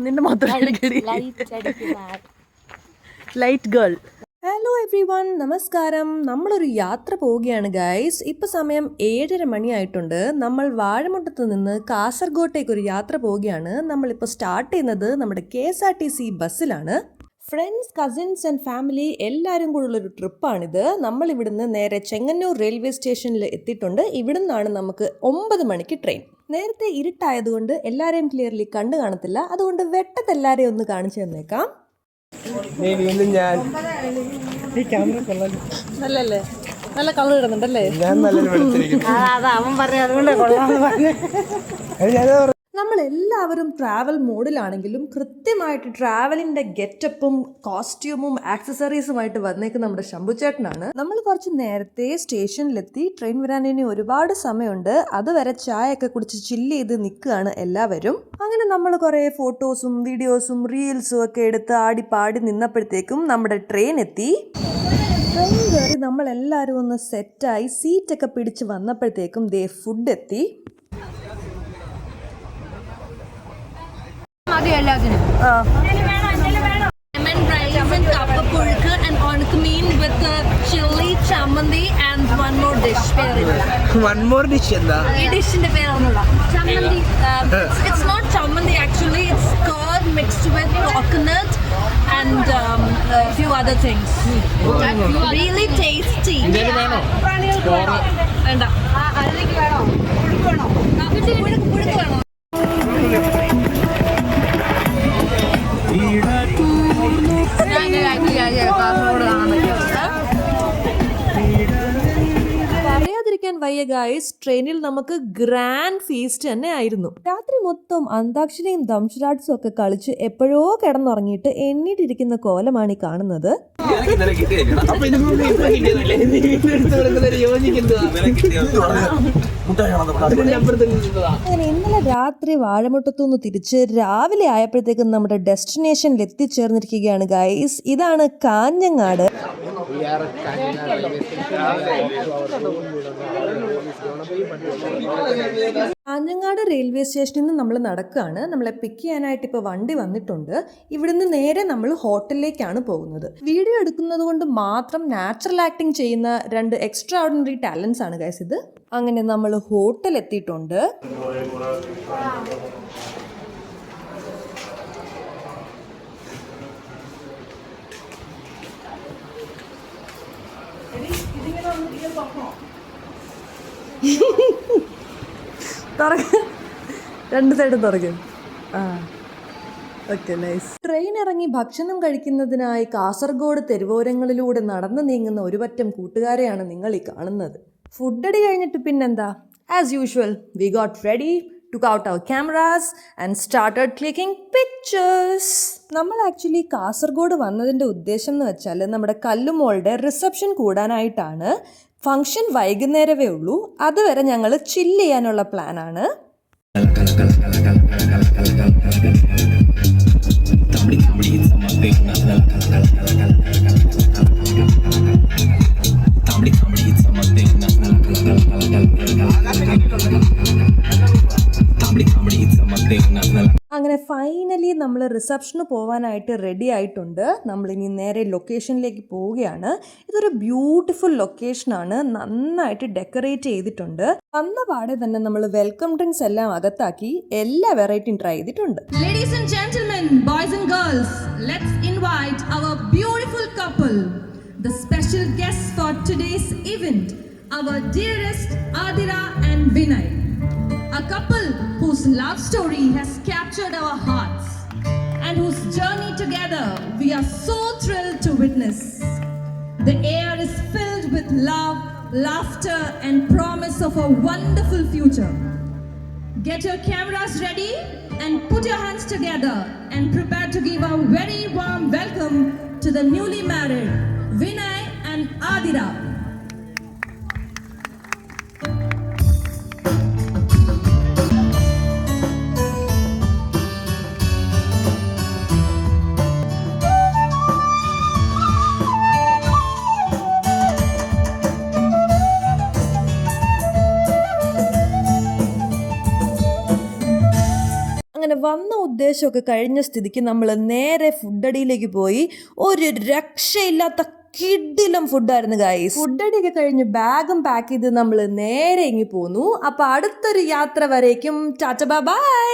നിന്റെ മാത്രം light girl. Hello every one, നമസ്കാരം. നമ്മളൊരു യാത്ര പോവുകയാണ് ഗൈസ്. ഇപ്പം സമയം 7:30 മണിയായിട്ടുണ്ട്. നമ്മൾ വാഴമുട്ടത്ത് നിന്ന് കാസർഗോട്ടേക്ക് ഒരു യാത്ര പോവുകയാണ്. നമ്മളിപ്പോൾ സ്റ്റാർട്ട് ചെയ്യുന്നത് നമ്മുടെ KSRTC ബസ്സിലാണ്. ഫ്രണ്ട്സ്, കസിൻസ് ആൻഡ് ഫാമിലി എല്ലാവരും കൂടെയുള്ളൊരു ട്രിപ്പാണിത്. നമ്മൾ ഇവിടുന്ന് നേരെ ചെങ്ങന്നൂർ റെയിൽവേ സ്റ്റേഷനിൽ എത്തിയിട്ടുണ്ട്. ഇവിടെ നിന്നാണ് നമുക്ക് 9 മണിക്ക് ട്രെയിൻ. നേരത്തെ ഇരുട്ടായതുകൊണ്ട് എല്ലാവരെയും ക്ലിയർലി കണ്ടു കാണത്തില്ല. അതുകൊണ്ട് വെട്ടത്തെല്ലാവരെയും ഒന്ന് കാണിച്ചു തന്നേക്കാം. നല്ലല്ലേ, നല്ല കളർ ഇടുന്നുണ്ടല്ലേ. അവൻ പറഞ്ഞു അതുകൊണ്ട് കൊള്ളാന്ന് പറഞ്ഞു. നമ്മളെല്ലാവരും ട്രാവൽ മോഡിലാണെങ്കിലും കൃത്യമായിട്ട് ട്രാവലിൻ്റെ ഗെറ്റപ്പും കോസ്റ്റ്യൂമും ആക്സസറീസുമായിട്ട് വന്നേക്ക് നമ്മുടെ ശംഭുചേട്ടനാണ്. നമ്മൾ കുറച്ച് നേരത്തെ സ്റ്റേഷനിലെത്തി. ട്രെയിൻ വരാൻ ഇനി ഒരുപാട് സമയമുണ്ട്. അതുവരെ ചായയൊക്കെ കുടിച്ച് ചില്ല് ചെയ്ത് നിൽക്കുകയാണ് എല്ലാവരും. അങ്ങനെ നമ്മൾ കുറേ ഫോട്ടോസും വീഡിയോസും റീൽസും ഒക്കെ എടുത്ത് ആടിപ്പാടി നിന്നപ്പോഴത്തേക്കും നമ്മുടെ ട്രെയിൻ എത്തി. ട്രെയിൻ കയറി നമ്മളെല്ലാവരും ഒന്ന് സെറ്റായി സീറ്റൊക്കെ പിടിച്ച് വന്നപ്പോഴത്തേക്കും ഫുഡ് എത്തി. Lemon rice and kappapulka and onkameen with chili, chammandi and one more dish. One more dish എന്താ? ഈ ഡിഷിന്റെ പേരൊന്നുമില്ല. Chammandi. It's not chammandi actually. It's curd mixed with coconut and a few other things. Really tasty. വേണ്ട. അതിലേക്ക് വേണോ? പുഴുക്ക് വേണോ? പറയാതിരിക്കാൻ വയ്യ guys, ട്രെയിനിൽ നമുക്ക് ഗ്രാൻഡ് ഫീസ്റ്റ് തന്നെ ആയിരുന്നു. രാത്രി മൊത്തം അന്താക്ഷരിയും ദംഷരാട്സും ഒക്കെ കളിച്ച് എപ്പോഴോ കിടന്നുറങ്ങിയിട്ട് എണ്ണീട്ടിരിക്കുന്ന കോലമാണ് ഈ കാണുന്നത്. അങ്ങനെ ഇന്നലെ രാത്രി വാഴമുട്ടത്തുനിന്ന് തിരിച്ച് രാവിലെ ആയപ്പോഴത്തേക്കും നമ്മുടെ ഡെസ്റ്റിനേഷനിൽ എത്തിച്ചേർന്നിരിക്കുകയാണ് ഗൈസ്. ഇതാണ് കാഞ്ഞങ്ങാട്. കാഞ്ഞങ്ങാട് റെയിൽവേ സ്റ്റേഷനിൽ നിന്ന് നമ്മൾ നടക്കുകയാണ്. നമ്മളെ പിക്ക് ചെയ്യാനായിട്ട് ഇപ്പോൾ വണ്ടി വന്നിട്ടുണ്ട്. ഇവിടുന്ന് നേരെ നമ്മൾ ഹോട്ടലിലേക്കാണ് പോകുന്നത്. വീഡിയോ എടുക്കുന്നത് കൊണ്ട് മാത്രം നാച്ചുറൽ ആക്ടിങ് ചെയ്യുന്ന 2 എക്സ്ട്രാ ഓർഡിനറി ടാലൻസ് ആണ് ഗൈസ് ഇത്. അങ്ങനെ നമ്മൾ ഹോട്ടൽ എത്തിയിട്ടുണ്ട്. രണ്ട് സൈഡും തുറക്കും. Okay, nice. ട്രെയിൻ ഇറങ്ങി ഭക്ഷണം കഴിക്കുന്നതിനായി കാസർഗോഡ് തെരുവോരങ്ങളിലൂടെ നടന്നു നീങ്ങുന്ന ഒരു പറ്റം കൂട്ടുകാരെയാണ് നിങ്ങൾ ഈ കാണുന്നത്. ഫുഡടി കഴിഞ്ഞിട്ട് പിന്നെന്താ, as usual we got ready, took out our cameras and started clicking pictures. നമ്മൾ ആക്ച്വലി കാസർഗോഡ് വന്നതിൻ്റെ ഉദ്ദേശം എന്ന് വെച്ചാൽ നമ്മുടെ കല്ലുമോളുടെ റിസപ്ഷൻ കൂടാനായിട്ടാണ്. ഫംഗ്ഷൻ വൈകുന്നേരമേ ഉള്ളൂ. അതുവരെ ഞങ്ങൾ ചില്ല് ചെയ്യാനുള്ള പ്ലാനാണ്. അങ്ങനെ ഫൈനലി നമ്മൾ റിസപ്ഷന് പോകാനായിട്ട് റെഡി ആയിട്ടുണ്ട്. നമ്മളിനി നേരെ ലൊക്കേഷനിലേക്ക് പോവുകയാണ്. ഇതൊരു ബ്യൂട്ടിഫുൾ ലൊക്കേഷനാണ്, നന്നായിട്ട് ഡെക്കറേറ്റ് ചെയ്തിട്ടുണ്ട്. വന്ന പാടെ തന്നെ നമ്മൾ വെൽക്കം ഡ്രിങ്ക്സ് എല്ലാം അകത്താക്കി എല്ലാ വെറൈറ്റിയും ട്രൈ ചെയ്തിട്ടുണ്ട്. Ladies and gentlemen, boys and girls, let's invite our beautiful couple, the special guests for today's event, our dearest Adira and Vinay. A couple whose love story has captured our hearts and whose journey together we are so thrilled to witness. The air is filled with love, laughter and promise of a wonderful future. Get your cameras ready and put your hands together and prepare to give a very warm welcome to the newly married Vinay and Adira. അങ്ങനെ വന്ന ഉദ്ദേശമൊക്കെ കഴിഞ്ഞ സ്ഥിതിക്ക് നമ്മൾ നേരെ ഫുഡടിയിലേക്ക് പോയി. ഒരു രക്ഷയില്ലാത്ത കിഡിലും ഫുഡായിരുന്നു guys. ഫുഡടിയൊക്കെ കഴിഞ്ഞ് ബാഗും പാക്ക് ചെയ്ത് നമ്മൾ നേരെ ഇങ്ങി പോന്നു. അപ്പൊ അടുത്തൊരു യാത്ര വരേക്കും ടാറ്റ ബൈ.